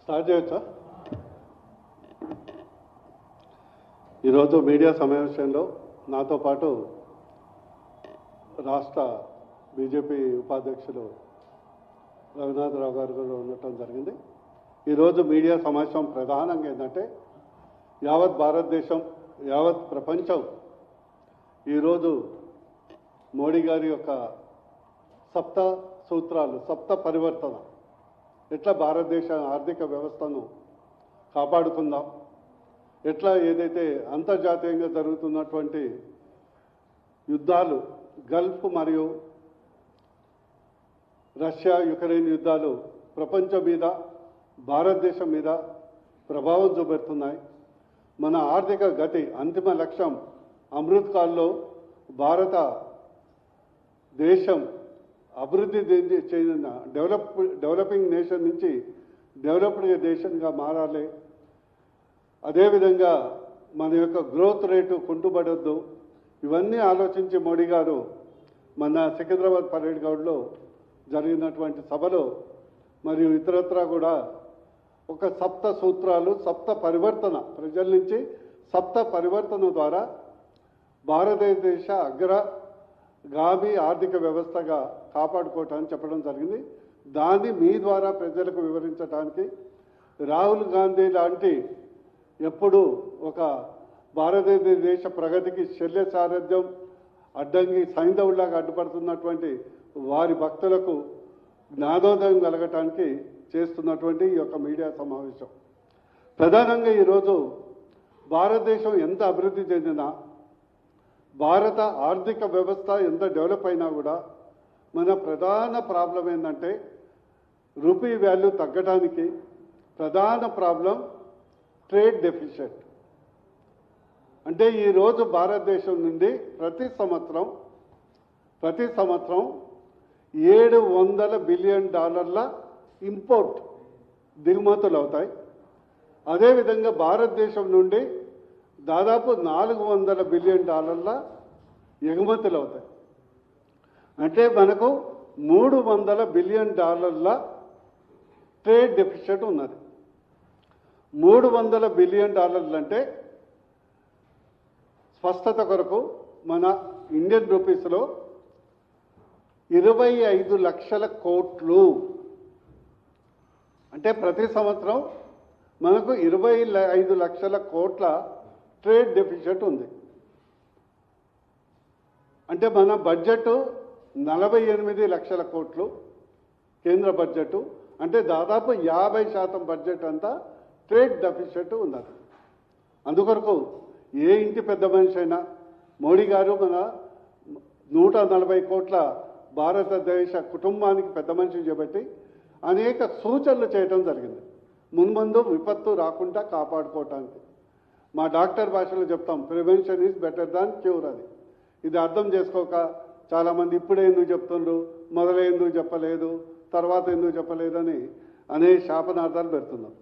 Start చేయొచ్చా? ఈరోజు media సమావేశంలో నాతో పాటు రాష్ట్ర బీజేపీ ఉపాధ్యక్షులు రఘునాథరావు గారు కూడా ఉండటం జరిగింది. ఈరోజు మీడియా సమావేశం ప్రధానంగా ఏంటంటే యావత్ భారతదేశం, యావత్ ప్రపంచం ఈరోజు మోడీ గారి యొక్క సప్త సూత్రాలు, సప్త పరివర్తన, ఎట్లా భారతదేశ ఆర్థిక వ్యవస్థను కాపాడుకుందాం, ఎట్లా ఏదైతే అంతర్జాతీయంగా జరుగుతున్నటువంటి యుద్ధాలు, గల్ఫ్ మరియు రష్యా యుక్రెయిన్ యుద్ధాలు ప్రపంచం మీద, భారతదేశం మీద ప్రభావం చూపెడుతున్నాయి. మన ఆర్థిక గతి అంతిమ లక్ష్యం అమృత్ కాల్లో భారతదేశం అభివృద్ధి చెందిన డెవలపింగ్ నేషన్ నుంచి డెవలప్డ్ నేషన్గా మారాలి. అదేవిధంగా మన యొక్క గ్రోత్ రేటు కుంటుపడొద్దు. ఇవన్నీ ఆలోచించి మోడీ గారు మన సికింద్రాబాద్ పరేడ్ గ్రౌండ్లో జరిగినటువంటి సభలో మరియు ఇతరత్రా కూడా ఒక సప్త సూత్రాలు, సప్త పరివర్తన, ప్రజల నుంచి సప్త పరివర్తన ద్వారా భారతదేశ అగ్రగామి ఆర్థిక వ్యవస్థగా కాపాడుకోవటానికి చెప్పడం జరిగింది. దాన్ని మీ ద్వారా ప్రజలకు వివరించడానికి రాహుల్ గాంధీ లాంటి ఎప్పుడు ఒక భారతదేశ ప్రగతికి శల్య సారథ్యం అడ్డంగి సైంధవులాగా అడ్డుపడుతున్నటువంటి వారి భక్తులకు జ్ఞానోదయం కలగటానికి చేస్తున్నటువంటి ఈ యొక్క మీడియా సమావేశం. ప్రధానంగా ఈరోజు భారతదేశం ఎంత అభివృద్ధి చెందినా, భారత ఆర్థిక వ్యవస్థ ఎంత డెవలప్ అయినా కూడా మన ప్రధాన ప్రాబ్లం ఏంటంటే రూపీ వాల్యూ తగ్గడానికి ప్రధాన ప్రాబ్లం ట్రేడ్ డెఫిసిట్. అంటే ఈరోజు భారతదేశం నుండి ప్రతి సంవత్సరం $700 బిలియన్ ఇంపోర్ట్ దిగుమతులు అవుతాయి. అదేవిధంగా భారతదేశం నుండి దాదాపు $400 బిలియన్ ఎగుమతులు అవుతాయి. అంటే మనకు $300 బిలియన్ ట్రేడ్ డెఫిసిట్ ఉన్నది. $300 బిలియన్ అంటే స్పష్టత కొరకు మన ఇండియన్ రూపీస్లో 25 లక్షల కోట్లు. అంటే ప్రతి సంవత్సరం మనకు 25 లక్షల కోట్ల ట్రేడ్ డెఫిసిట్ ఉంది. అంటే మన బడ్జెట్ 48 లక్షల కోట్లు కేంద్ర బడ్జెట్. అంటే దాదాపు 50% బడ్జెట్ అంతా ట్రేడ్ డెఫిసిట్ ఉన్నది. అందుకొరకు ఏ ఇంటి పెద్ద మనిషి అయినా మోడీ గారు మన 140 కోట్ల భారతదేశ కుటుంబానికి పెద్ద మనిషి చేపట్టి అనేక సూచనలు చేయడం జరిగింది. మున్ముందు విపత్తు రాకుండా కాపాడుకోవటానికి. మా డాక్టర్ భాషలో చెప్తాం, prevention is better than cure అని. ఇది అర్థం చేసుకోక చాలామంది ఇప్పుడే ఎందుకు చెప్తుండ్రు, మొదలే ఎందుకు చెప్పలేదు, తర్వాత ఎందుకు చెప్పలేదని అనేక శాపనార్థాలు పెడుతున్నారు.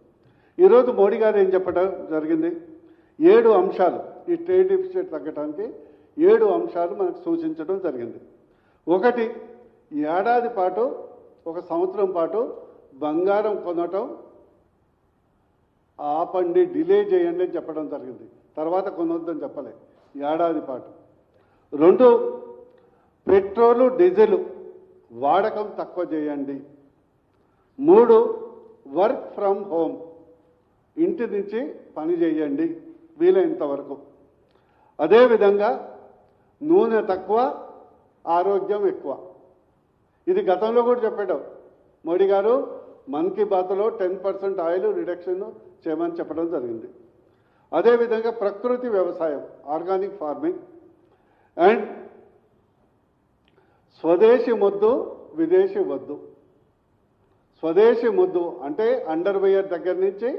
ఈరోజు మోడీ గారు ఏం చెప్పడం జరిగింది, 7 అంశాలు ఈ ట్రేడ్ డెఫిసిట్ తగ్గడానికి 7 అంశాలు మనకు సూచించడం జరిగింది. ఒకటి, ఏడాది పాటు, ఒక సంవత్సరం పాటు బంగారం కొనటం ఆపండి, డిలే చేయండి అని చెప్పడం జరిగింది. తర్వాత కొనొద్దని చెప్పలే, ఏడాది పాటు. 2, పెట్రోలు డీజిల్ వాడకం తక్కువ చేయండి. 3, వర్క్ ఫ్రమ్ హోమ్, ఇంటి నుంచి పని చేయండి వీలైనంత వరకు. అదేవిధంగా నూనె తక్కువ, ఆరోగ్యం ఎక్కువ. ఇది గతంలో కూడా చెప్పాడు మోడీ గారు. మన్ కీ బాత్లో 10% ఆయిల్ రిడక్షన్ చేయమని చెప్పడం జరిగింది. అదేవిధంగా ప్రకృతి వ్యవసాయం, ఆర్గానిక్ ఫార్మింగ్, అండ్ స్వదేశీ మొద్దు, విదేశీ వద్దు. స్వదేశీ ముద్దు అంటే అండర్వేర్ దగ్గర నుంచి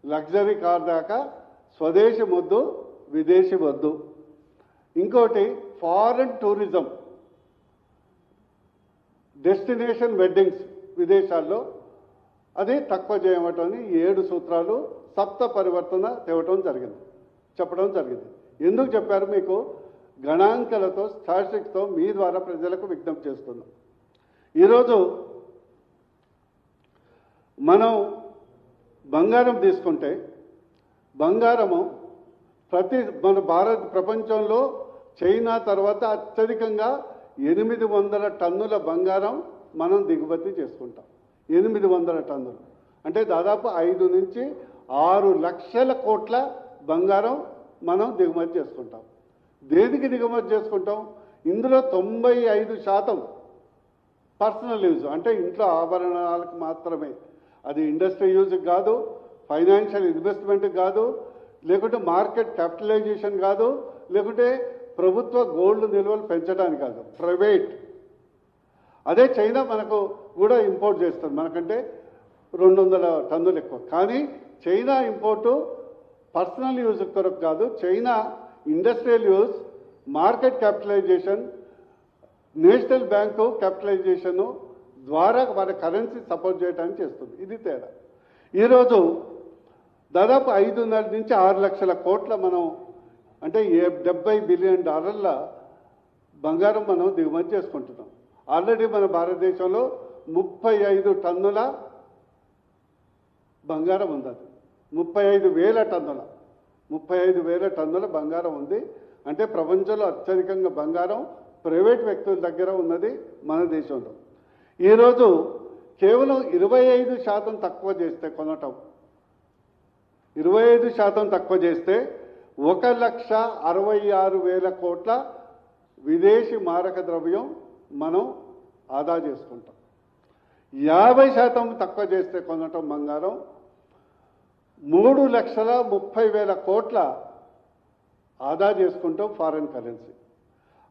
లగ్జరీ కార్ దాకా స్వదేశీ ముద్దు, విదేశీ వద్దు. ఇంకోటి, ఫారెన్ టూరిజం, డెస్టినేషన్ వెడ్డింగ్స్ విదేశాల్లో, అది తక్కువ చేయమటం. 7 సూత్రాలు సప్త పరివర్తన చెప్పడం జరిగింది. ఎందుకు చెప్పారు మీకు గణాంకాలతో, స్టాటిస్టిక్స్తో మీ ద్వారా ప్రజలకు విజ్ఞప్తి చేస్తున్నాం. ఈరోజు మనం బంగారం తీసుకుంటే బంగారము మన ప్రపంచంలో చైనా తర్వాత అత్యధికంగా 800 టన్నుల బంగారం మనం దిగుమతి చేసుకుంటాం. 800 టన్నులు అంటే దాదాపు 5 నుంచి 6 లక్షల కోట్ల బంగారం మనం దిగుమతి చేసుకుంటాం. దేనికి దిగుమతి చేసుకుంటాం? ఇందులో 95% పర్సనల్ యూజ్, అంటే ఇంట్లో ఆభరణాలకు మాత్రమే. అది ఇండస్ట్రీ యూజ్కి కాదు, ఫైనాన్షియల్ ఇన్వెస్ట్మెంట్కి కాదు, లేకుంటే మార్కెట్ క్యాపిటలైజేషన్ కాదు, లేకుంటే ప్రభుత్వ గోల్డ్ నిల్వలు పెంచడానికి కాదు, ప్రైవేట్. అదే చైనా మనకు కూడా ఇంపోర్ట్ చేస్తుంది, మనకంటే 200 టన్నులు ఎక్కువ. కానీ చైనా ఇంపోర్టు పర్సనల్ యూజ్ కొరకు కాదు, China industrial use, market capitalisation, national bank capitalisation ద్వారా వారి కరెన్సీ సపోర్ట్ చేయడానికి చేస్తుంది. ఇది తేడా. ఈరోజు దాదాపు 5.5 నుంచి 6 లక్షల కోట్ల మనం అంటే $70 బిలియన్ బంగారం మనం దిగుమతి చేసుకుంటున్నాం. ఆల్రెడీ మన భారతదేశంలో 35 టన్నుల బంగారం ఉంది. 35,000 టన్నుల బంగారం ఉంది. అంటే ప్రపంచంలో అత్యధికంగా బంగారం ప్రైవేట్ వ్యక్తుల దగ్గర ఉన్నది మన దేశంలో. ఈరోజు కేవలం 25% తక్కువ చేస్తే కొనటం, 25% తక్కువ చేస్తే 1,66,000 కోట్ల విదేశీ మారక ద్రవ్యం మనం ఆదా చేసుకుంటాం. 50% తక్కువ చేస్తే కొనటం బంగారం 3,30,000 కోట్ల ఆదా చేసుకుంటాం ఫారెన్ కరెన్సీ.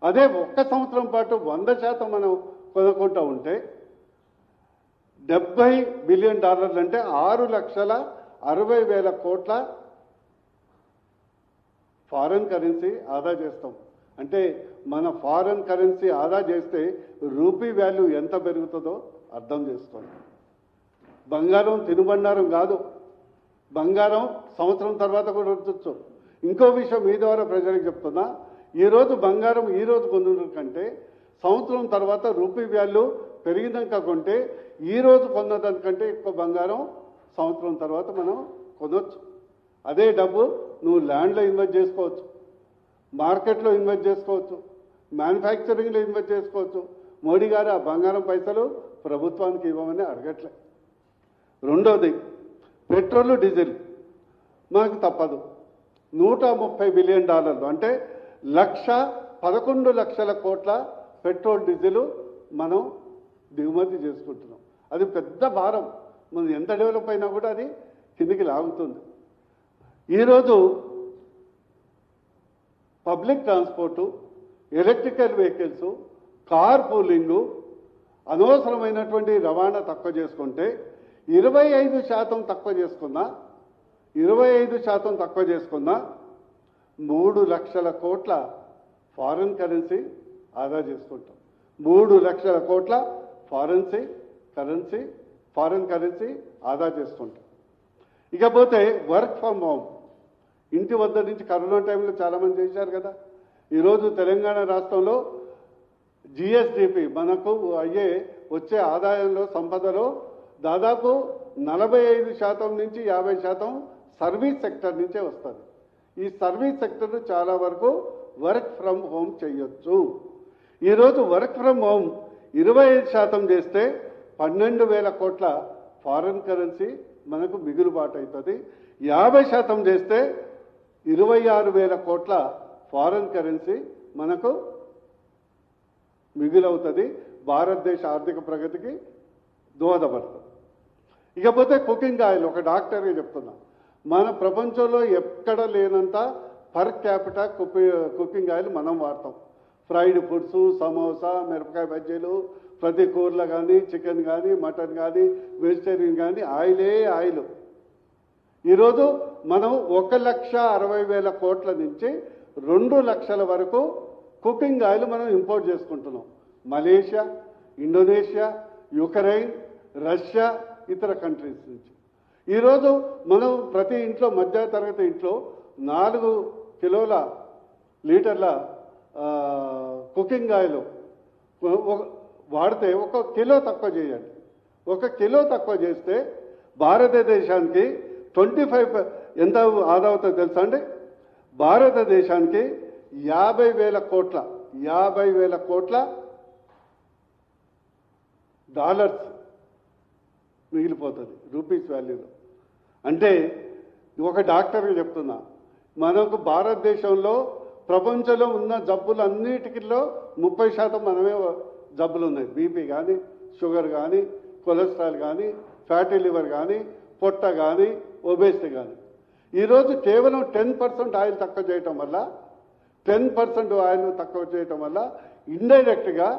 అదే 1 సంవత్సరం పాటు 100% మనం కొనుక్కుంటూ ఉంటే $70 బిలియన్ అంటే 6,60,000 కోట్ల ఫారెన్ కరెన్సీ ఆదా చేస్తాం. అంటే మన ఫారెన్ కరెన్సీ ఆదా చేస్తే రూపీ వాల్యూ ఎంత పెరుగుతుందో అర్థం చేసుకోండి. బంగారం తినుబండారం కాదు, బంగారం సంవత్సరం తర్వాత కూడా వచ్చొచ్చు. ఇంకో విషయం మీ ద్వారా ప్రజలకు చెప్తున్నా, ఈరోజు బంగారం ఈరోజు కొనుగోలు కంటే సంవత్సరం తర్వాత రూపీ వాల్యూ పెరిగినాక కొంటే ఈరోజు కొన్నదానికంటే ఎక్కువ బంగారం సంవత్సరం తర్వాత మనం కొనవచ్చు. అదే డబ్బు నువ్వు ల్యాండ్లో ఇన్వెస్ట్ చేసుకోవచ్చు, మార్కెట్లో ఇన్వెస్ట్ చేసుకోవచ్చు, మ్యానుఫ్యాక్చరింగ్లో ఇన్వెస్ట్ చేసుకోవచ్చు. మోడీ గారు ఆ బంగారం పైసలు ప్రభుత్వానికి ఇవ్వమని అడగట్లే. రెండోది పెట్రోల్ డీజిల్ మనకు తప్పదు. $130 బిలియన్ అంటే 11 లక్షల కోట్ల పెట్రోల్ డీజిల్ మనం దిగుమతి చేసుకుంటున్నాం. అది పెద్ద భారం. మనం ఎంత డెవలప్ అయినా కూడా అది కిందికి లాగుతుంది. ఈరోజు public transport, electrical vehicles, car pooling, అనవసరమైనటువంటి రవాణా తక్కువ చేసుకుంటే 25% తక్కువ చేసుకున్నా 3 లక్షల కోట్ల ఫారెన్ కరెన్సీ ఆదా చేసుకుంటాం. 3 లక్షల కోట్ల ఫారెన్ కరెన్సీ ఆదా చేసుకుంటాం. ఇకపోతే వర్క్ ఫ్రమ్ హోమ్, ఇంటి వద్ద నుంచి కరోనా టైంలో చాలామంది చేశారు కదా. ఈరోజు తెలంగాణ రాష్ట్రంలో జిఎస్డిపి మనకు వచ్చే ఆదాయంలో సంపదలో దాదాపు 45% నుంచి 50% సర్వీస్ సెక్టర్ నుంచే వస్తుంది. ఈ సర్వీస్ సెక్టర్ చాలా వరకు వర్క్ ఫ్రమ్ హోమ్ చేయొచ్చు. ఈరోజు వర్క్ ఫ్రమ్ హోమ్ 25% చేస్తే 12,000 కోట్ల ఫారెన్ కరెన్సీ మనకు మిగులుబాటు అవుతుంది. 50% చేస్తే 26,000 కోట్ల ఫారెన్ కరెన్సీ మనకు మిగులవుతుంది. భారతదేశ ఆర్థిక ప్రగతికి దోహదపడుతుంది. ఇకపోతే కుకింగ్ ఆయిల్, ఒక డాక్టర్గా చెప్తున్నా, మన ప్రపంచంలో ఎక్కడ లేనంత పర్ క్యాపిటా కుకింగ్ ఆయిల్ మనం వాడతాం. ఫ్రైడ్ ఫుడ్స్, సమోసా, మిరపకాయ బజ్జీలు, ప్రతి కూరలో కానీ చికెన్ కానీ మటన్ కానీ వెజిటేరియన్ కానీ ఆయిల్. ఈరోజు మనం 1,60,000 కోట్ల నుంచి 2 లక్షల వరకు కుకింగ్ ఆయిల్ మనం ఇంపోర్ట్ చేసుకుంటున్నాం. మలేషియా, ఇండోనేషియా, యుక్రెయిన్, రష్యా, ఇతర కంట్రీస్ నుంచి. ఈరోజు మనం ప్రతి ఇంట్లో, మధ్య తరగతి ఇంట్లో 4 లీటర్ల కుకింగ్ ఆయిల్ వాడితే 1 కిలో తక్కువ చేయండి. 1 కిలో తక్కువ చేస్తే భారతదేశానికి 25 ఎంత ఆదా అవుతుందో తెలుసా అండి? భారతదేశానికి 50,000 కోట్ల డాలర్స్ మిగిలిపోతుంది రూపీస్ వాల్యూలో. అంటే ఒక డాక్టర్గా చెప్తున్నా, మనకు భారతదేశంలో ప్రపంచంలో ఉన్న జబ్బులన్నిటిలో 30% మనమే జబ్బులు ఉన్నాయి. బీపీ కానీ, షుగర్ కానీ, కొలెస్ట్రాల్ కానీ, ఫ్యాటీ లివర్ కానీ, పొట్ట కానీ, ఒబేసిటీ కానీ. ఈరోజు కేవలం 10% ఆయిల్ తక్కువ చేయటం వల్ల 10% ఆయిల్ తక్కువ చేయటం వల్ల ఇండైరెక్ట్గా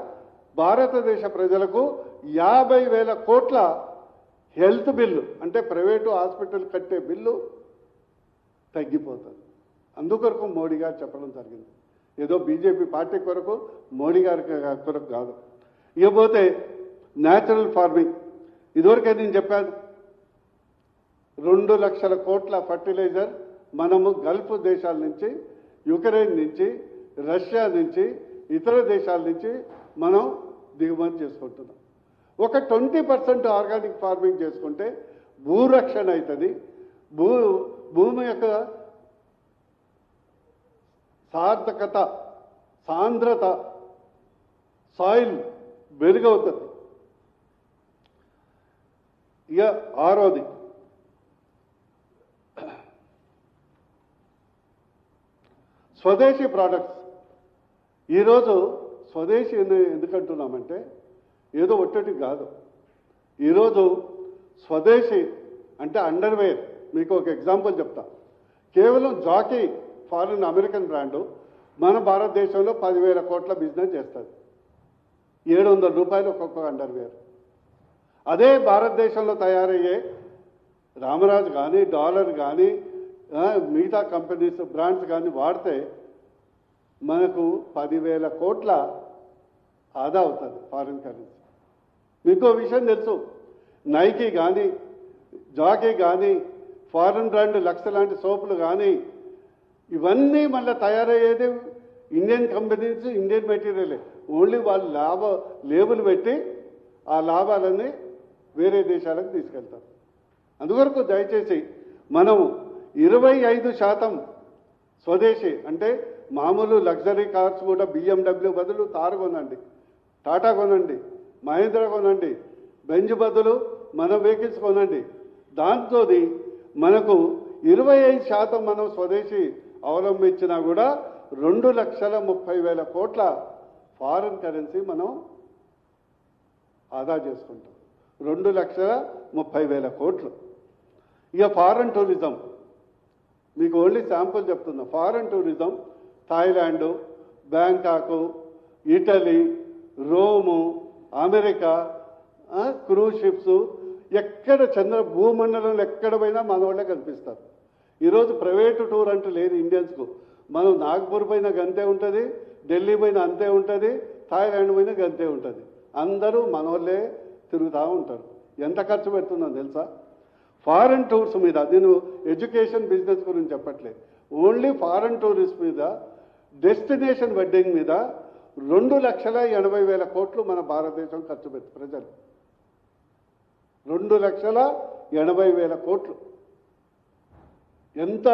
భారతదేశ ప్రజలకు 50,000 కోట్ల హెల్త్ బిల్లు, అంటే ప్రైవేటు హాస్పిటల్ కట్టే బిల్లు తగ్గిపోతుంది. అందుకొరకు మోడీ గారు చెప్పడం జరిగింది. ఏదో బీజేపీ పార్టీ కొరకు, మోడీ గారి కొరకు కాదు. ఇకపోతే న్యాచురల్ ఫార్మింగ్, ఇదివరకే నేను చెప్పాను 2 లక్షల కోట్ల ఫర్టిలైజర్ మనము గల్ఫ్ దేశాల నుంచి, యుక్రెయిన్ నుంచి, రష్యా నుంచి, ఇతర దేశాల నుంచి మనం దిగుమతి చేసుకుంటున్నాం. ఒక 20% ఆర్గానిక్ ఫార్మింగ్ చేసుకుంటే భూరక్షణ అవుతుంది. భూమి యొక్క సాంద్రత సాయిల్ మెరుగవుతుంది. ఇక ఆరోది స్వదేశీ ప్రోడక్ట్స్. ఈరోజు స్వదేశీ ఎందుకంటున్నామంటే ఏదో ఒట్టటి కాదు. ఈరోజు స్వదేశీ అంటే అండర్వేర్. మీకు ఒక ఎగ్జాంపుల్ చెప్తా. కేవలం జాకీ ఫారిన్ అమెరికన్ బ్రాండు మన భారతదేశంలో 10,000 కోట్ల బిజినెస్ చేస్తుంది. 700 రూపాయలు ఒక్కొక్క అండర్వేర్. అదే భారతదేశంలో తయారయ్యే రామరాజు కానీ, డాలర్ కానీ, మిగతా కంపెనీస్ బ్రాండ్స్ కానీ వాడితే మనకు 10,000 కోట్ల ఆదా అవుతుంది ఫారిన్ కరెన్సీ. మీకు విషయం తెలుసు, నైకీ కానీ, జాకీ కానీ, ఫారిన్ బ్రాండ్ లక్స్ లాంటి సోపులు కానీ, ఇవన్నీ మళ్ళీ తయారయ్యేది ఇండియన్ కంపెనీస్, ఇండియన్ మెటీరియలే. ఓన్లీ వాళ్ళు లేబుల్ పెట్టి ఆ లాభాలన్నీ వేరే దేశాలకు తీసుకెళ్తారు. అందువరకు దయచేసి మనం 25% స్వదేశీ, అంటే మామూలు లగ్జరీ కార్స్ కూడా BMW బదులు తార్ కొనండి, టాటా కొనండి, మహేంద్ర కొనండి, బెంజ్ బదులు మన వెహికల్స్ కొనండి. దాంతో మనకు 25% మనం స్వదేశీ అవలంబించినా కూడా 2,30,000 కోట్ల ఫారిన్ కరెన్సీ మనం ఆదా చేసుకుంటాం. 2,30,000 కోట్లు. ఇక ఫారెన్ టూరిజం, మీకు ఓన్లీ శాంపుల్ చెప్తున్నా. Foreign tourism Thailand, Bangkok, Italy, Rome, America, cruise ships, ఎక్కడ భూమండలంలో ఎక్కడ పోయినా మన వాళ్ళే కనిపిస్తారు. ఈరోజు ప్రైవేటు టూర్ అంటూ లేదు ఇండియన్స్కు. మనం నాగ్పూర్ పోయినా గంతే ఉంటుంది, ఢిల్లీ పోయినా అంతే ఉంటుంది, థాయిలాండ్ పోయినా గంతే ఉంటుంది. అందరూ మన వాళ్ళే తిరుగుతూ ఉంటారు. ఎంత ఖర్చు పెడుతుందో తెలుసా? ఫారెన్ టూర్స్ మీద, నేను ఎడ్యుకేషన్ బిజినెస్ గురించి చెప్పట్లేదు, ఓన్లీ ఫారెన్ టూరిస్ట్ మీద, డెస్టినేషన్ వెడ్డింగ్ మీద 2,80,000 కోట్లు మన భారతదేశం ఖర్చు పెట్టి ప్రజలు. 2,80,000 కోట్లు. ఎంత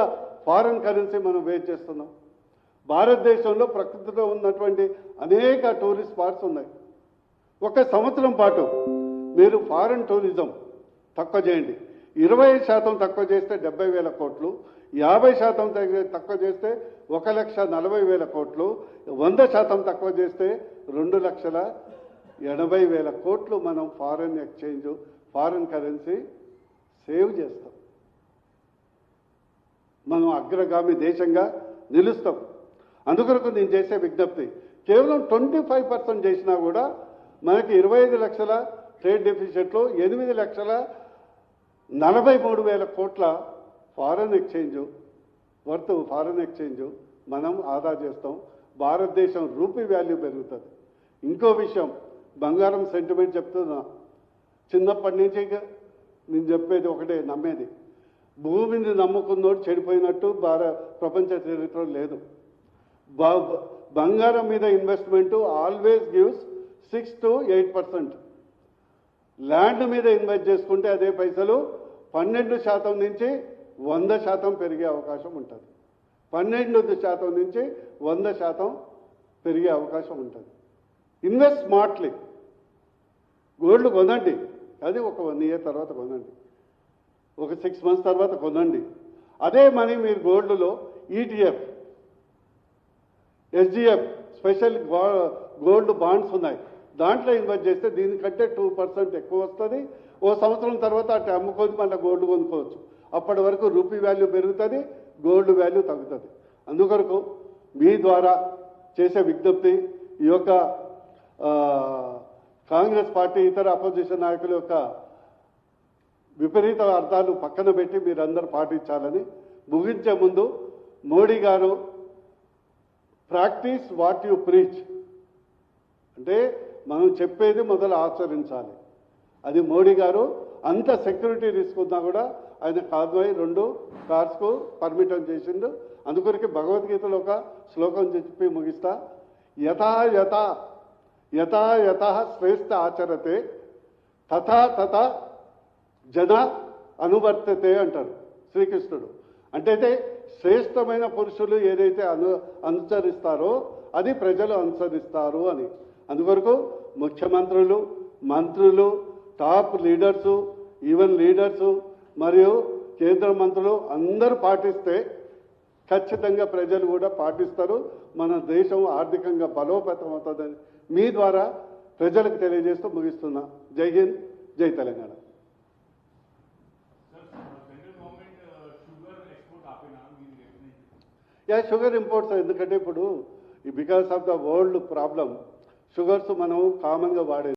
ఫారెన్ కరెన్సీ మనం వేస్ట్ చేస్తున్నాం. భారతదేశంలో ప్రకృతిలో ఉన్నటువంటి అనేక టూరిస్ట్ స్పాట్స్ ఉన్నాయి. ఒక సంవత్సరం పాటు మీరు ఫారెన్ టూరిజం తక్కువ చేయండి. 20% తక్కువ చేస్తే 70,000 కోట్లు, 50% తక్కువ చేస్తే 1,40,000 కోట్లు, 100% తక్కువ చేస్తే 2,80,000 కోట్లు మనం foreign exchange, foreign currency save చేస్తాం. మనం అగ్రగామి దేశంగా నిలుస్తాం. అందుకొరకు నేను చేసే విజ్ఞప్తి, కేవలం 25% చేసినా కూడా మనకి 25 లక్షల ట్రేడ్ డెఫిసిట్లో 8,43,000 కోట్ల ఫారెన్ ఎక్స్చేంజ్ ఫారెన్ ఎక్స్చేంజ్ మనం ఆదా చేస్తాం. భారతదేశం రూపీ వాల్యూ పెరుగుతుంది. ఇంకో విషయం, బంగారం సెంటిమెంట్ చెప్తున్నా. చిన్నప్పటి నుంచి నేను చెప్పేది ఒకటే, నమ్మేది, భూమిని నమ్ముకున్నోడు చెడిపోయినట్టు ప్రపంచ చరిత్రలో లేదు. బంగారం మీద investment always gives 6 to 8%. Land మీద ఇన్వెస్ట్ చేసుకుంటే అదే పైసలు 12% నుంచి 100% పెరిగే అవకాశం ఉంటుంది. 12% నుంచి 100% పెరిగే అవకాశం ఉంటుంది. Invest smartly. గోల్డ్ కొనండి, అది ఒక 1 ఇయర్ తర్వాత కొనండి, ఒక 6 మంత్స్ తర్వాత కొనండి. అదే మనీ మీరు గోల్డ్లో ETF, SGF, special gold bonds ఉన్నాయి, దాంట్లో ఇన్వెస్ట్ చేస్తే దీనికంటే 2% ఎక్కువ వస్తుంది. ఓ సంవత్సరం తర్వాత అటు అమ్ముకొని మళ్ళీ గోల్డ్ కొనుక్కోవచ్చు. అప్పటి వరకు రూపీ వాల్యూ పెరుగుతుంది, గోల్డ్ వాల్యూ తగ్గుతుంది. అందుకొరకు మీ ద్వారా చేసే విజ్ఞప్తి, ఈ యొక్క కాంగ్రెస్ పార్టీ ఇతర అపోజిషన్ నాయకుల యొక్క విపరీత అర్థాలు పక్కన పెట్టి మీరందరూ పాటించాలని. ముగించే ముందు మోడీ గారు ప్రాక్టీస్ వాట్ యు ప్రీచ్ అంటే మనం చెప్పేది మొదలు ఆచరించాలి. అది మోడీ గారు అంత సెక్యూరిటీ రిస్క్ ఉన్నా కూడా ఆయన కాద్వాయి 2 కార్స్కు పర్మిషన్ చేసిండు. అందుకొరికి భగవద్గీతలో ఒక శ్లోకం చెప్పి ముగిస్తా. యథా యథా యథా యథా శ్రేష్ఠ ఆచరతే తథా తథా జన అనువర్తతే అంటారు శ్రీకృష్ణుడు. అంటే శ్రేష్టమైన పురుషులు ఏదైతే అనుసరిస్తారో అది ప్రజలు అనుసరిస్తారు అని. అందుకొరకు ముఖ్యమంత్రులు, మంత్రులు, టాప్ లీడర్సు, ఈవెన్ లీడర్సు మరియు కేంద్ర మంత్రులు అందరూ పాటిస్తే ఖచ్చితంగా ప్రజలు కూడా పాటిస్తారు. మన దేశం ఆర్థికంగా బలోపేతం అవుతుందని మీ ద్వారా ప్రజలకు తెలియజేస్తూ ముగిస్తున్నా. జై హింద్, జై తెలంగాణ. షుగర్ ఇంపోర్ట్స్ ఎందుకంటే ఇప్పుడు because of the world problem sugars మనం కామన్గా వాడేది.